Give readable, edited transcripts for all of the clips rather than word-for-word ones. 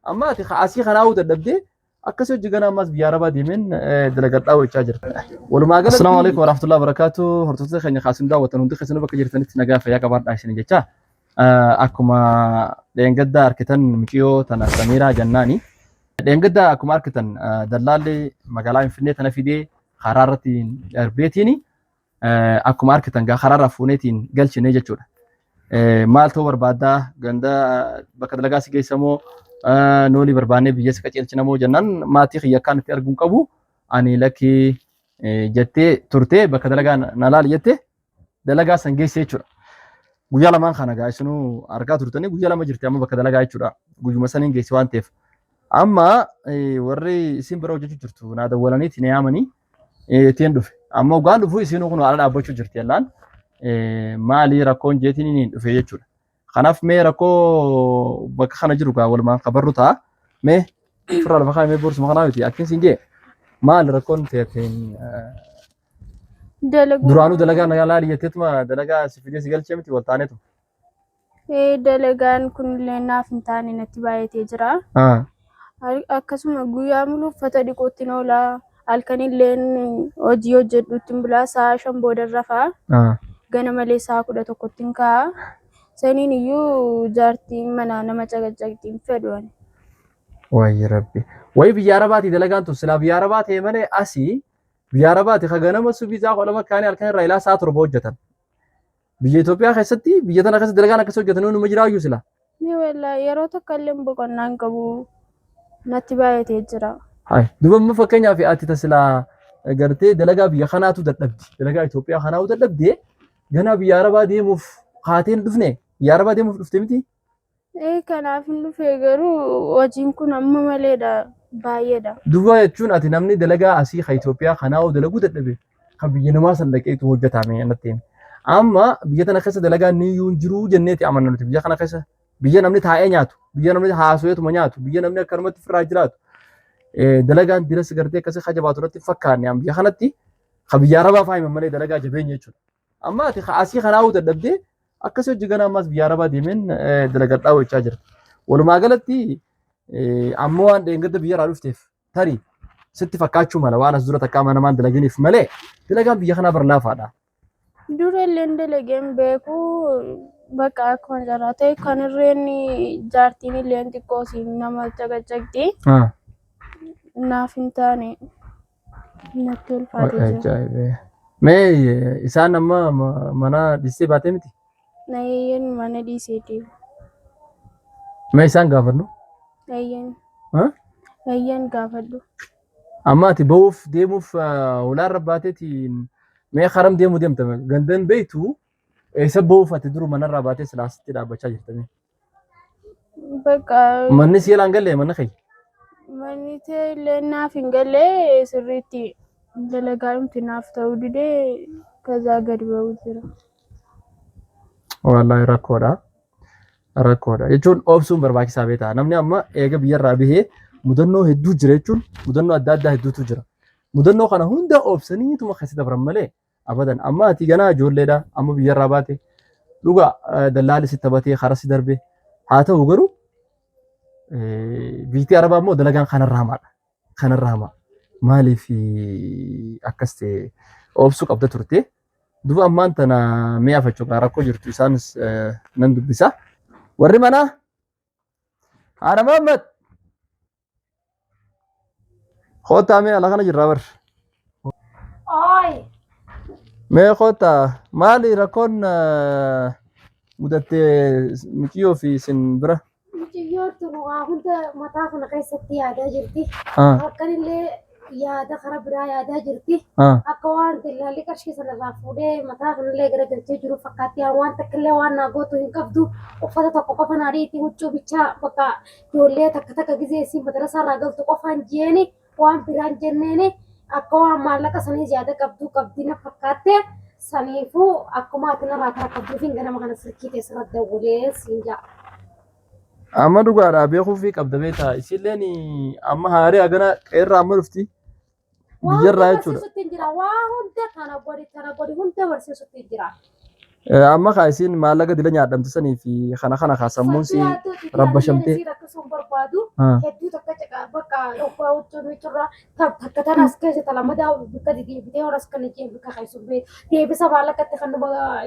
أما أسي خناو تدبدي أكسر جينا ماس بياربا ديمين دلقة أو إتشاجر ولما قال السلام عليكم ورحمة الله وبركاته هرتوتي خني خاسم دا وتنودي خسنو بك جرتني تنقافة يا كبار عايشين جتا أكما لينقدا أركتن مكيو تنا سميرة جناني لينقدا أكما أركتن دلالي مقالين فيني تنا فيدي خرارتين بيتيني أكما أركتن جا خرارة فونيتين قالش نيجا شورا maal ta'uu barbaaddaa ganda bakka dalagaa si geessamoo noolii barbaannee biyya si qaceelchinamoo jennaan maatii xiyya akkaan itti arguun qabu ani lakkii jettee turtee bakka dalagaa na laali jettee dalagaa san geessee jechuudha. Guyyaa lamaan kana gaa isinuu argaa turtanii guyyaa lama jirti amma bakka dalagaa jechuudha. Guyyuma saniin geessi waan ta'eef. Amma warri isin bira hojjechuu jirtu naa dawwalaniiti na yaamanii ittiin dhufe. Amma ogaan dhufuu isinuu kun haala dhaabbachuu jirti yallaan. Maali rakkoon jeetiin ni dhufe jechuudha. Kanaaf mee rakkoo bakka kana jiru gaa walumaan qabarru ta'a. Mee firra lafa kaa'ee mee boorsuma kanaa miti akkin siin jee maali rakkoon teetiin duraanuu dalagaa nagaa laali jetteetuma dalagaa si fidee si galchee miti wal taaneetu. Dalagaan kunillee naaf hin taane natti baay'atee jira. Akkasuma guyyaa muluu uffata dhiqootti oola halkanillee hojii hojjedhuutti bulaa sa'a 5 boodarra fa'a. Gana malee sa'a 11tiin ka'a. Saniin iyyuu jaartiin mana nama cagacagtiin fedhuun. Wayyi rabbi. Wayi biyya Arabaati dalagaan tun silaa biyya Arabaati malee asii biyya Arabaati ganama subiisaa qolama kaanii halkan irraa ilaa sa'a 7 hojjetan. Biyya Itoophiyaa keessatti biyya tana keessatti dalagaan akkasii hojjetan numa jiraayyuu sila. Ni wallaa yeroo tokko illee boqonnaan qabu natti baay'atee jira. Duuba amma fakkeenyaaf ati tasilaa gartee dalagaa biyya kanaatu dadhabdi. Dalagaa Itoophiyaa kanaatu dadhabdee gana biyya Arabaa deemuuf kaateen dhufne biyya Arabaa deemuuf dhufte miti? Kanaaf hin dhufe garuu hojiin kun amma maleedha baay'eedha. Duuba jechuun ati namni dalagaa asii ka Itoophiyaa kanaa'u dalaguu dadhabe kan biyya namaa san dhaqeetu hojjetame annattiin. Amma biyya tana keessa dalagaa ni iyyuu jiruu jenneeti amanna nuti biyya kana keessa biyya namni taa'ee nyaatu biyya namni haasawetuma nyaatu biyya namni akkanumatti firraa jiraatu dalagaan diras gartee akkasii kajabaatu irratti fakkaanne biyya kanatti ka biyya Arabaa faayiman malee dalagaa jabeenya jechuudha. Amma ati asii kanaa'uu dadhabdee akkasii hojii ganaa ammas biyya Arabaa deemeen dalagadhaa hojjechaa jirti. Walumaa galatti ammoo waan dheengadda biyya irraa dhufteef tarii sitti fakkaachuu mala waan as dura takkaa namaan dalaginiif malee dalagaan biyya kanaa barlaafaadha. Dura illee dalageen beeku bakka akkuma jirraa ta'e kan irreen jaartiin illee xiqqoo nama cagacagdi. Naaf hin taane natti ulfaatee jira. Mee isaan amma mana dhiisee baatee miti? Nayyeen mana dhiisee deemu. Mee isaan gaafadhu? Nayyeen gaafadhu. Amma ati ba'uuf deemuuf ulaarra baateetiin mee haram deemuu deemta gandaan beeytu eessa ba'uuf ati duru manarraa baatee silaasitti dhaabbachaa jirtame? Bakka manni si elaan galee manna kee? Manni illee naaf hin galee sirriitti dalagaadhumti naaf ta'uu didee kazaa gadi ba'uu jira. Wallahi rakkoodha. Rakkoodha. Jechuun obsuun barbaachisaa beektaa. Namni amma eega biyyarraa bahee mudannoo hedduu jira jechuun mudannoo adda addaa hedduutu jira. Mudannoo kana hunda obsaniituma keessatti dabran malee abadan amma ati ganaa ijoolleedha amma biyyarraa baate dhugaa dallaalli si taphatee karaa si darbe haa ta'u garuu biyyi Arabaa immoo dalagaan kanarraa hamaadha. Kanarraa hamaa. Maaliif akkas ta'e obsuu qabda turte? Duuba ammaan tana mee afachuu rakkoo jirtu isaanis nan dubbisa. Warri manaa haadha Muhammad kootaa mee ala kana jirraa bar. Mee kootaa maali rakkoon mudattee mikiyyoo fi isin bira? Mikiyyootu hunda mataa kana keessatti yaadaa jirti. Akkanillee yaada karaa biraa yaadaa jirti. Akka waan dallaalli qarshii sanarraa fuudhee mataa kanallee garagalchee jiru fakkaatti waan takkillee waan naa gootu hin qabdu uffata tokko qofa naadhiitti huccuu bichaa bakka ijoollee takka gizeessi madarasarraa galtu qofaan jeeni waan biraan jenneeni akka waan maallaqa saniis yaada qabdina fakkaatte saniifuu akkuma ati narraa karaa qabduufiin ganama kana sirkii keessarratti dawwalee siin jaa. Amma dhugaadhaa beekuu fi qabda beektaa isilleen amma haaree hagana qeerraa amma dhufti. Biyyarraa jechuudha. Waa hunda kana godhi hunda barsiisutti jira. amma kaasin maallaqa dila nyaadhamtisanii fi kana kaasammuun si rabba shamtee hedduu takka caqaa bakka dhugaa hojjetu jechuudha takka tanas keessa talamadaa bakka deebitee horas kan jeen bakka keessan beetu deebisa maallaqatti kan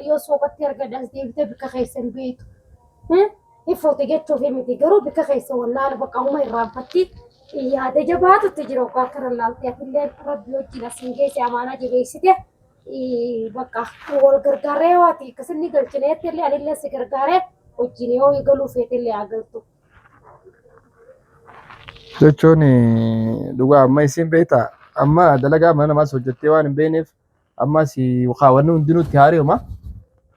yoo sookatti argadas deebitee bakka keessan beetu ifoote jechuuf miti garuu bakka keessa wallaala bakka uma irraanfatti yaada jabaatutti jira akka kana laaltee afillee rabbi wajjin asin geesse amaanaa jabeessite bakka wal gargaaree waati akkasini galchineetti illee anillee si gargaaree wajjin yoo galuu feetillee agaltu. jechuun dhugaa amma isin beektaa amma dalagaa mana namaas hojjettee waan hin beekneef amma si wanni hundinuutti haari'uma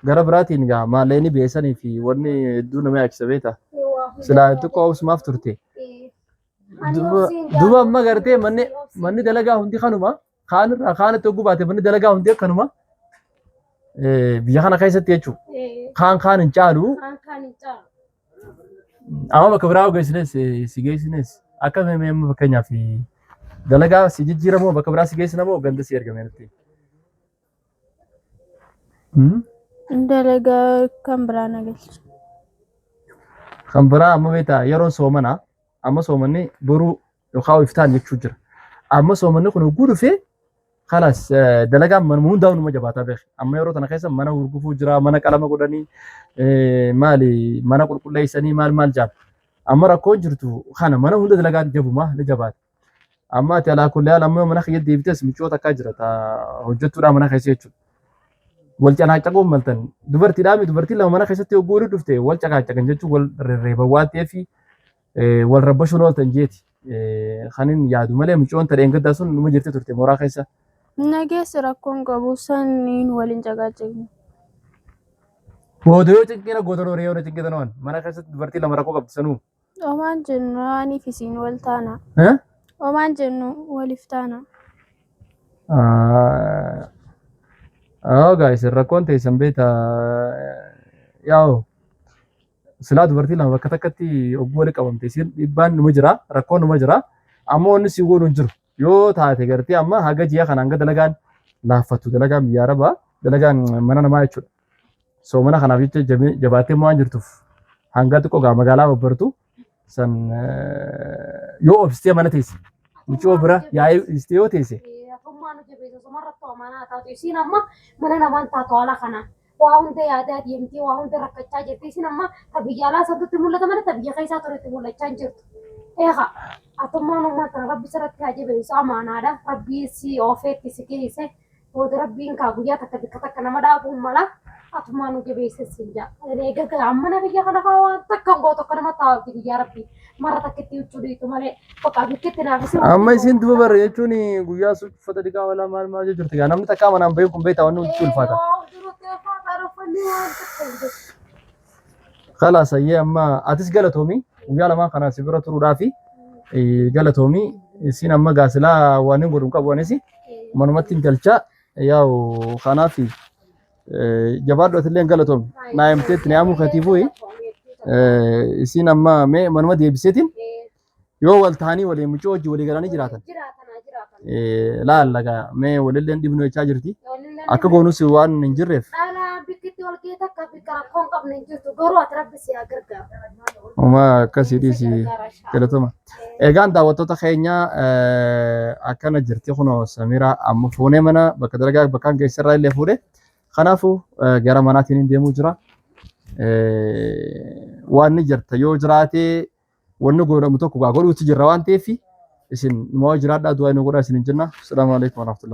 gara biraatiin gaa maalleeni beessanii fi wanni hedduu nama yaachisa beektaa silaa xiqqoo obsumaaf turte duba amma gartee manni dalagaa hundi kanuma kaanirraa kaanatti hogguu baate manni dalagaa hundi akkanuma biyya kana keessatti jechuudha kaan hin caalu amma bakka biraa geessines si geessines akka meemma fakkeenyaaf dalagaa si jijjiiramoo bakka biraa si geessinamoo ganda si ergame nuti. Dalagaa kan biraa nagalcha. Kan biraa amma beektaa yeroo soomanaa amma soomanni boruu yookaan iftaan jechuu jira. Amma soomanni kun hogguu dhufee kalas dalagaa mana hundaa'u numa jabaataa beek. Amma yeroo tana keessa mana hurgufuu jira mana qalama godhanii maali mana qulqulleessanii maal jaab. Amma rakkoon jirtu kana mana hunda dalagaan jabuma ni jabaata. Amma ati alaa kullee amma mana keessa deebites michoota akka jira hojjettuudhaan mana keessa jechuudha. Wal canaacaqoon maltan dubartii lama mana keessatti hogguu dhufte wal caqaacaqan jechuun wal rarreeban waan ta'eef wal rabbashuun ooltan jeeti. Kanin yaadu malee michoon ta'een gaddaa sun numa jirti turte mooraa keessa. Nageessi rakkoon qabu saniin waliin caqaacaqni. Boodoo cinqina gootaroo reeyoo cinqina waan mana keessatti dubartii lama rakkoo qabdu sanuu. Omaan jennu waaniif isiin wal taana. Omaan jennu waliif taana. Guys, rakkoon teessan beektaa yaa'u silaa dubartii lama bakka takkatti hogguu wali qabamte siin dhiibbaan numa jira rakkoon numa jira ammoo wanni si godhu hin jiru yoo taate gartee amma haga ji'a kana hanga dalagaan laaffatu dalagaan biyyaa rabaa dalagaan mana namaa jechuudha. So mana kanaaf jecha jabaattee waan jirtuuf hanga xiqqoo gaa magaalaa babbartu san yoo obsitee mana teesse michoo bira yaa'ee istee yoo teesse. Isin amma mana namaan taatu haala kanaan waa hunda yaadaa deemtee waa hunda rakkachaa jirti isin amma tabiyyaa alaa sanatti mul'ata malee tabiyya keessaa turetti mul'achaa hin jirtu. Eegaa atummaan uummata rabbi sirratti haa jabeessu amaanaadha rabbii si oofeetti si keesse booda rabbiin kaa guyyaa takka nama dhaabuun mala atummaan jabeesse si jaa. Eegaa amma biyya kana faa waan takka gootu akka nama taa'uuti guyyaa rabbii mara takkatti huccuu dhiitu malee bakka bikkeetti naafisi. Amma isin duba bara jechuun guyyaa uffata dhiqaa wala maal jirti gaa namni takka manaan bahin kun beektaa wanni huccuu ulfaata. Kalaas ayyee amma atis galatoomii guyyaa lamaan kana si bira turuudhaaf galatoomii isin amma gaasilaa waan hin godhu qabu anis manumatti hin galchaa yaa'u kanaaf jabaadhu atillee galatoomi naayamteetti naamu katiifuu isin amma mee manuma deebiseetiin yoo wal ta'anii waliin michoo hojii walii galanii jiraatan laallagaa mee walillee dhibnu jechaa jirti akka goonus waan hin jirreef. Uma akkasii dhiisi galatoma. Egaan daawwattoota keenya akkana jirti kunoo Samiraa amma fuunee mana bakka dalagaa bakkaan keessarraa illee fuudhe kanaafuu gara manaatiin hin deemuu jira. Waan ni jirta yoo jiraate wanni godhamu tokko godhuutti jirra waan ta'eef isin moo jiraadhaa du'aa inni godhaa isin hin jenna. Assalaamu alaykum warahmatullahi.